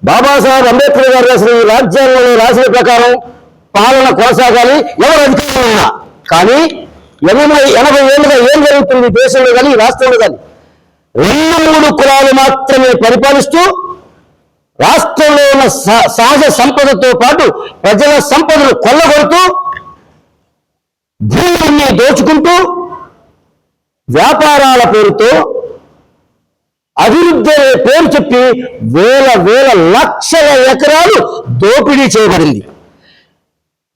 బాబాసాహెబ్ అంబేద్కర్ గారు రాసిన ఈ రాజ్యాంగంలో రాసిన ప్రకారం పాలన కొనసాగాలి ఎవరు అధికారంలో ఉన్నా. కానీ 80 ఏళ్ళుగా ఏం జరుగుతుంది దేశంలో కానీ రాష్ట్రంలో కానీ 2-3 కులాలు మాత్రమే పరిపాలిస్తూ రాష్ట్రంలో ఉన్న సహజ సంపదతో పాటు ప్రజల సంపదను కొల్లగొడుతూ భూముల్ని దోచుకుంటూ వ్యాపారాల పేరుతో అభివృద్ధి పేరు చెప్పి వేల లక్షల ఎకరాలు దోపిడీ చేయబడింది.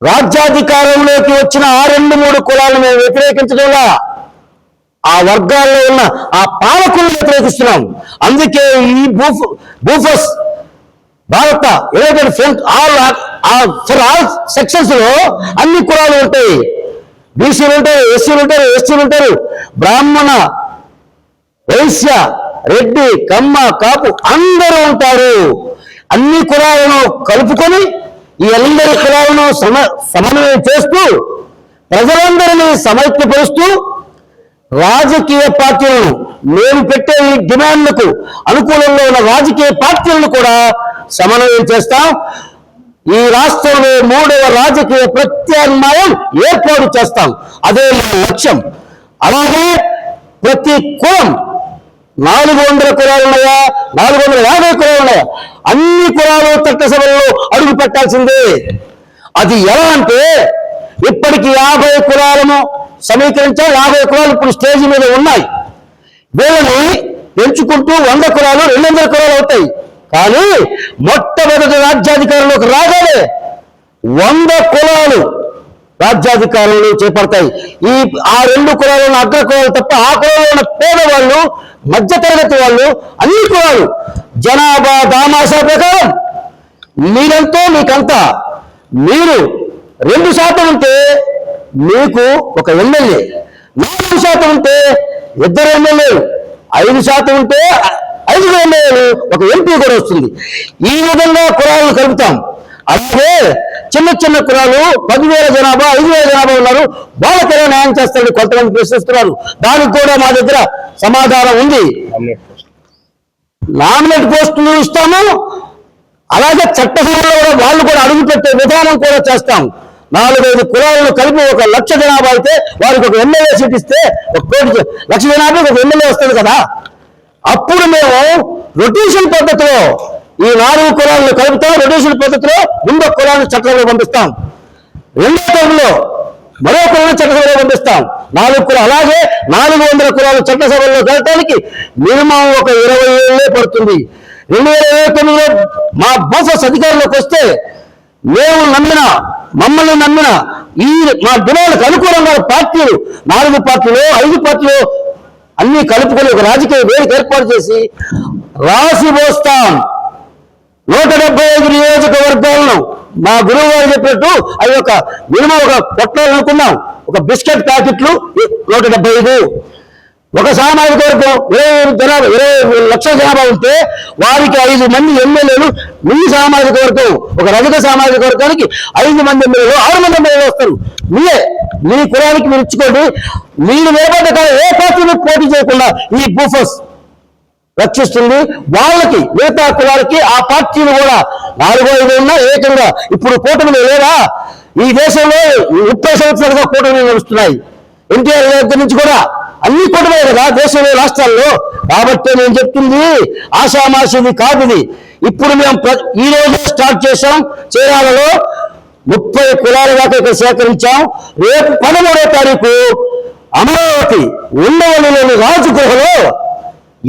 రాజ్యాధికారంలోకి వచ్చిన 2-3 కులాలను మేము వ్యతిరేకించడంలా ఆ వర్గాల్లో ఉన్న ఆ పాలకులను వ్యతిరేకిస్తున్నాం. అందుకే ఈ బూఫర్స్ భారత యునైటెడ్ ఫ్రంట్ ఆల్ సెక్షన్స్ లో అన్ని కులాలు ఉంటాయి. బీసీలు ఉంటారు, ఎస్సీలు ఉంటారు, ఎస్టీలు ఉంటారు, బ్రాహ్మణ, వైశ్య, రెడ్డి, కమ్మ, కాపు అందరూ ఉంటారు. అన్ని కులాలను కలుపుకొని ఈ అందరి కులాలను సమన్వయం చేస్తూ ప్రజలందరినీ సమైక్యపరుస్తూ రాజకీయ పార్టీలను మేము పెట్టే ఈ డిమాండ్లకు అనుకూలంలో ఉన్న రాజకీయ పార్టీలను కూడా సమన్వయం చేస్తాం. ఈ రాష్ట్రంలో 3వ రాజకీయ ప్రత్యామ్నాయం ఏర్పాటు చేస్తాం. అదే మన లక్ష్యం. అలాగే ప్రతి కులం 400 కులాలు ఉన్నాయా, 450 కులాలు ఉన్నాయా, అన్ని కులాలు చట్టసభల్లో అడుగు పెట్టాల్సిందే. అది ఎలా అంటే ఇప్పటికి 50 కులాలను సమీకరించాలి. 50 కులాలు ఇప్పుడు స్టేజ్ మీద ఉన్నాయి. వీళ్ళని పెంచుకుంటూ 100 కులాలు 200 కులాలు అవుతాయి. కానీ మొట్టమొదటి రాజ్యాధికారంలోకి రాగానే 100 కులాలు రాజ్యాధికారంలో చేపడతాయి. ఆ 2 కులాలను అగ్ర కులాలు తప్ప ఆ కులంలో ఉన్న పేదవాళ్ళు, మధ్యతరగతి వాళ్ళు, అన్ని కులాలు జనాభా దామాషా ప్రకారం మీరంతో మీకంతా. మీరు 2% ఉంటే మీకు ఒక ఎమ్మెల్యే, 4% ఉంటే 2 ఎమ్మెల్యేలు, 5% ఉంటే 5 ఎమ్మెల్యేలు, ఒక ఎంపీ కూడా వస్తుంది. ఈ విధంగా కులాలను కలుపుతాం. అలాగే చిన్న కులాలు 10,000 జనాభా, 5,000 జనాభా ఉన్నారు, వాళ్ళకెలా న్యాయం చేస్తారని కొంతమంది ప్రశ్నిస్తున్నారు. దానికి కూడా మా దగ్గర సమాధానం ఉంది. నామినేట్ పోస్టులు ఇస్తాము. అలాగే చట్టసభలో వాళ్ళు కూడా అడుగుపెట్టే విధానం కూడా చేస్తాం. 4-5 కులాలను కలిపి 1 లక్ష జనాభా అయితే వారికి ఒక ఎమ్మెల్యే సీట్ ఇస్తే 1 కోటి లక్ష జనాభా ఒక ఎమ్మెల్యే వస్తుంది కదా. అప్పుడు మేము రొటేషన్ పద్ధతిలో ఈ 4 కులాలను కలుపుతాం. రొటేషన్ పద్ధతిలో ముందు కులాన్ని చట్టసభలో పంపిస్తాం, 2వ టర్మ్లో మరో కులాన్ని చట్టసభలో పంపిస్తాం. 4 కులాలు. అలాగే 400 కులాలు చట్టసభల్లో కలటానికి మినిమం ఒక 20 ఏళ్ళే పడుతుంది. 2029లో మా బోఫర్స్ అధికారంలోకి వస్తే మమ్మల్ని నమ్మిన ఈ మా డిమాండ్లకు అనుకూలంగా పార్టీలు 4 పార్టీలు 5 పార్టీలు అన్ని కలుపుకొని ఒక రాజకీయ వేదిక ఏర్పాటు చేసి రాసి పోస్తాం. 175 నియోజకవర్గాలను మా గురువు గారు చెప్పినట్టు అవి ఒక మినిమం ఒక పొట్లాలు అనుకున్నాం. ఒక బిస్కెట్ ప్యాకెట్లు 175. ఒక సామాజిక వర్గం 20 లక్షల జనాభా ఉంటే వారికి 5 మంది ఎమ్మెల్యేలు. మీ సామాజిక వర్గం ఒక రజక సామాజిక వర్గానికి 5 మంది ఎమ్మెల్యేలు, 6 మంది ఎమ్మెల్యేలు వస్తారు. మీ కులానికి మీరు ఇచ్చుకోండి. మీరు నిలబడ్డ కాలం ఏ పార్టీని పోటీ చేయకుండా ఈ బూఫర్స్ రక్షిస్తుంది. వాళ్ళకి మిగతా కులాలకి ఆ పార్టీలు కూడా 4-5 ఉన్నా ఏకంగా ఇప్పుడు కూటమిలు లేదా ఈ దేశంలో 30 సంవత్సరాలుగా కూటమిలు నడుస్తున్నాయి. ఎన్టీఆర్ దగ్గర నుంచి కూడా అన్ని కూటమే కదా దేశంలో, రాష్ట్రాల్లో. కాబట్టి నేను చెప్తుంది ఆషామాషిది కాదు. ఇది ఇప్పుడు మేము ఈ రోజు స్టార్ట్ చేశాం. చీరాలలో 30 కులాల దాకా ఇక్కడ సేకరించాం. రేపు 13వ తారీఖు అమరావతి ఉండవల్లిలోని రాజగృహలో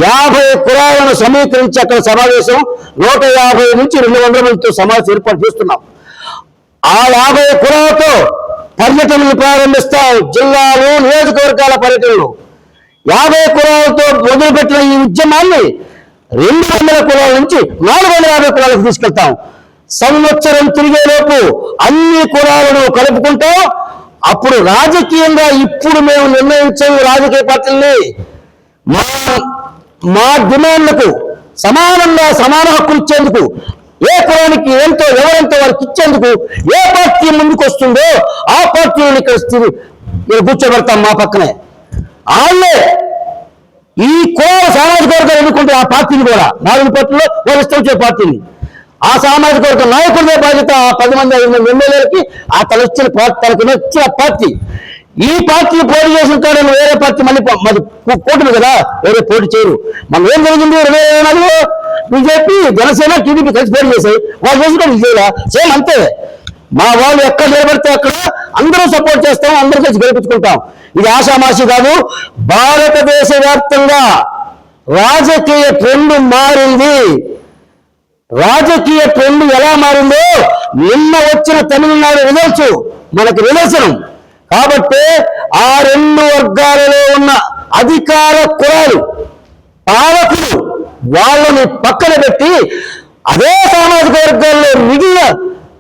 50 కులాలను సమీకరించి అక్కడ సమావేశం 150 నుంచి 200 మందితో సమావేశం ఏర్పాటు చేస్తున్నాం. ఆ 50 కులాలతో పర్యటనలు ప్రారంభిస్తాం. జిల్లాలు, నియోజకవర్గాల పర్యటనలు. 50 కులాలతో మొదలుపెట్టిన ఈ ఉద్యమాన్ని 200 కులాల నుంచి 450 కులాలకు తీసుకెళ్తాం. సంవత్సరం తిరిగేలోపు అన్ని కులాలను కలుపుకుంటాం. అప్పుడు రాజకీయంగా ఇప్పుడు మేము నిర్ణయించాము రాజకీయ పార్టీల్ని మా డిమాండ్లకు సమాన హక్కులు ఇచ్చేందుకు, ఏ కులానికి ఎంతో ఎవరెంతో వారికి ఇచ్చేందుకు ఏ పార్టీ ముందుకు వస్తుందో ఆ పార్టీని ఇక్కడ కూర్చోబెడతాం మా పక్కనే. వాళ్ళే ఈ కులాల సామాజిక వర్గాలు ఎన్నుకుంటే ఆ పార్టీని కూడా 4 పార్టీలో వాళ్ళు ఇష్టం వచ్చే పార్టీని ఆ సామాజిక వర్గ నాయకులదే బాధ్యత. ఆ 10 మంది 5 మంది ఎమ్మెల్యేలకి ఆ తనకు నచ్చిన పార్టీ. ఈ పార్టీని పోటీ చేసిన కాడ వేరే పార్టీ మళ్ళీ కూటమి కదా, వేరే పోటీ చేయరు. మనం ఏం జరిగింది 2024లో బీజేపీ జనసేన టీడీపీ కలిసి పోటీ చేశాయి, వాళ్ళు చేసిన విజయలా సేమ్ అంతే. మా వాళ్ళు ఎక్కడ నిలబడితే అక్కడ అందరూ సపోర్ట్ చేస్తాం, అందరూ కలిసి గెలిపించుకుంటాం. ఇది ఆషామాషి కాదు. భారతదేశ వ్యాప్తంగా రాజకీయ ట్రెండ్ మారింది. రాజకీయ ట్రెండ్ ఎలా మారిందో నిన్న వచ్చిన తమిళనాడు రిజల్ట్స్ మనకు నిదర్శనం. కాబట్టి ఆ 2 వర్గాలలో ఉన్న అధికార కులాలు పాలకులు వాళ్ళని పక్కన పెట్టి అదే సామాజిక వర్గాల్లో మిగిలిన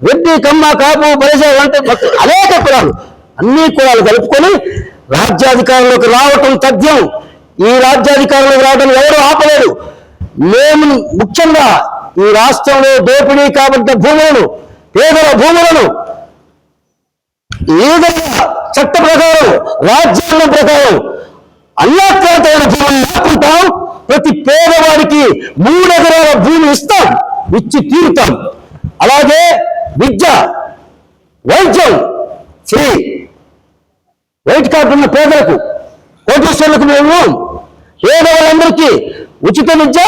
రెడ్డి, కమ్మ, కాపు, బలిజ వంటి అనేక కులాలు, అన్ని కులాలు కలుపుకొని రాజ్యాధికారంలోకి రావటం తథ్యం. ఈ రాజ్యాధికారంలోకి రావడం ఎవరు ఆపలేరు. మేము ముఖ్యంగా ఈ రాష్ట్రంలో దోపిడీ కాబట్టి భూములను, పేదల భూములను ఏదైనా చట్ట ప్రకారం, రాజ్యాంగం ప్రకారం అన్యాక్రాంతమైన భూములు లాక్కుంటాం. ప్రతి పేదవాడికి 3 ఎకరాల భూమి ఇస్తాం, ఇచ్చి తీరుతాం. అలాగే విద్య, వైద్యం ఫ్రీ. వైట్ కార్డు ఉన్న పేదలకు, కోటీశ్వరులకు మేము పేదవాళ్ళందరికీ ఉచిత విద్య,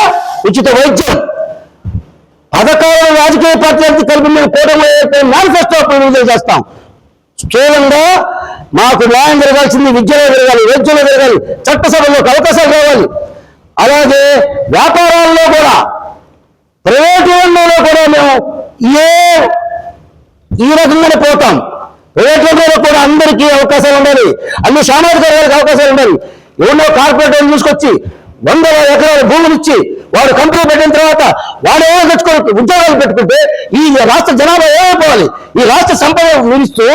ఉచిత వైద్యం పథకాలను రాజకీయ పార్టీలకి కలిపి మేము కూటమి మేనిఫెస్టో విడుదల చేస్తాం. కేవలంగా మాకు న్యాయం జరగాల్సింది విద్యలో జరగాలి, వైద్యంలో జరగాలి, చట్టసభల్లోకి అవకాశాలు రావాలి. అలాగే వ్యాపారాల్లో కూడా, ప్రైవేటు రంగంలో కూడా మేము ఈ రకంగానే పోతాం. ప్రైవేట్ రంగంలో కూడా అందరికీ అవకాశాలు ఉండాలి, అన్ని సామాజిక వర్గాలకు అవకాశాలు ఉండాలి. ఎవరో కార్పొరేట్ తీసుకొచ్చి 100 ఎకరాల భూములు ఇచ్చి వాడు కంపెనీ పెట్టిన తర్వాత వాడు ఏమో తెచ్చుకోవాలి, ఉద్యోగాలు పెట్టుకుంటే ఈ రాష్ట్ర జనాభా ఏమైపోవాలి? ఈ రాష్ట్ర సంపద నిలుస్తూ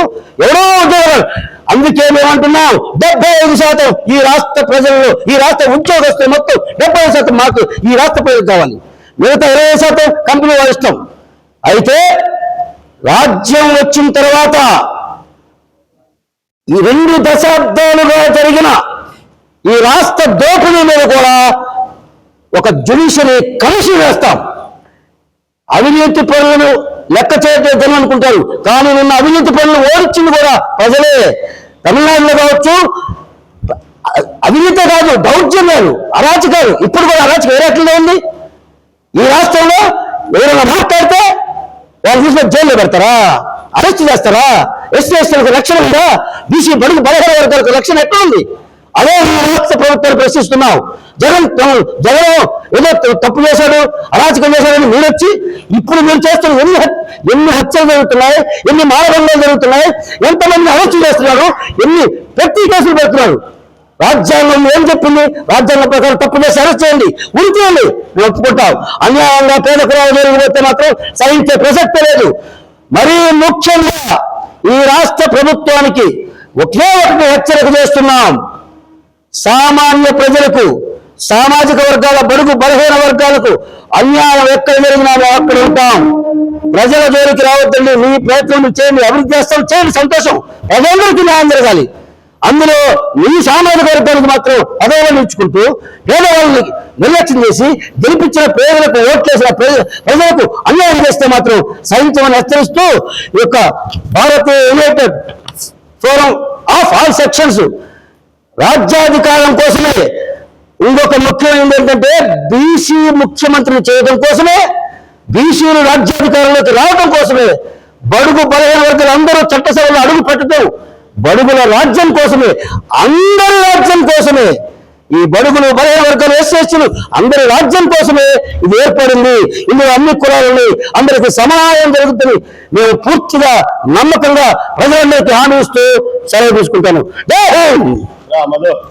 ఎవరో ఉద్యోగాలు. అందుకే మేమంటున్నాం 75% ఈ రాష్ట్ర ప్రజల్లో, ఈ రాష్ట్ర ఉద్యోగస్తులు మొత్తం 75% మాకు ఈ రాష్ట్ర ప్రజలు కావాలి. మిగతా 20% కంపెనీ వాళ్ళ ఇష్టం. అయితే రాజ్యం వచ్చిన తర్వాత ఈ 2 దశాబ్దాలుగా జరిగిన ఈ రాష్ట్ర దోపిడీ మీద కూడా ఒక జ్యుడిషియరీ కమిషన్ వేస్తాం. అవినీతి పనులను లెక్క చేయడం అనుకుంటారు, కానీ నిన్న అవినీతి పనులు ఓడించింది కూడా ప్రజలే. తమిళనాడులో కావచ్చు, అవినీతే కాదు, దౌర్జన్యాలు, అరాచకాలు. ఇప్పుడు కూడా అరాచకం ఏ రకంగా ఉంది? ఈ రాష్ట్రంలో ఎవరైనా మాట్లాడితే వాళ్ళు తీసుకొని జైల్లో పెడతారా? అరెస్ట్ చేస్తారా? ఎస్సీ ఎస్టీలకు రక్షణ ఉందా? బీసీ బడుగు బలహీన వర్గాలకు రక్షణ ఎక్కడ ఉంది? అదే ఈ రాష్ట్ర ప్రభుత్వాన్ని ప్రశ్నిస్తున్నావు. జగన్ ఏదో తప్పు చేశాడు, అరాచకం చేశాడని మీరు వచ్చి ఇప్పుడు మీరు చేస్తున్న ఎన్ని హత్యలు జరుగుతున్నాయి, ఎన్ని మానభంగాలు జరుగుతున్నాయి, ఎంతమంది అరెస్టు చేస్తున్నారు, ఎన్ని ప్రతి కేసులు పెడుతున్నారు. రాజ్యాంగం ఏం చెప్పింది? రాజ్యాంగం ప్రకారం తప్పు చేసి అరెస్ట్ చేయండి, ఉరితీయండి, మేము ఒప్పుకుంటాం. అన్యాయంగా పేద కులాలు జరిగిపోతే మాత్రం సహించే ప్రసక్తే లేదు. మరీ ముఖ్యంగా ఈ రాష్ట్ర ప్రభుత్వానికి ఒకే ఒకటి హెచ్చరిక చేస్తున్నాం. సామాన్య ప్రజలకు, సామాజిక వర్గాల బడుగు బలహీన వర్గాలకు అన్యాయం ఎక్కడ జరిగినా అక్కడ ఉంటాం. ప్రజల జోలికి రావద్దండి, మీ ప్రయత్నం చేయండి, అభివృద్ధి చేస్తాం, చేయండి, సంతోషం. ప్రజలందరికీ న్యాయం జరగాలి. అందులో మీ సామాజిక వర్గానికి మాత్రం పదవులను ఇచ్చుకుంటూ పేదవాళ్ళని నిర్లక్ష్యం చేసి గెలిపించిన పేదలకు ఓట్లేసిన ప్రజలకు అన్యాయం చేస్తే మాత్రం సహించమని హెచ్చరిస్తూ ఈ యొక్క భారతీయ united forum of all sections రాజ్యాధికారం కోసమే, ఇంకొక ముఖ్యమైనది ఏంటంటే బీసీ ముఖ్యమంత్రిని చేయడం కోసమే, బీసీలు రాజ్యాధికారంలోకి రావడం కోసమే, బడుగు బలహీన వర్గాలు అందరూ చట్టసభలో అడుగు పెట్టడం బడుగుల రాజ్యం కోసమే, అందరి రాజ్యం కోసమే. ఈ బడుగులు బలహీన వర్గాలు ఎస్సీలు అందరి రాజ్యం కోసమే ఇది ఏర్పడింది. ఇందులో అన్ని కులాలని అందరికీ సమానం జరుగుతుంది. మేము పూర్తిగా నమ్మకంగా ప్రజలందరికీ హామీ ఇస్తూ సెలవు తీసుకుంటాను. జై హింద్.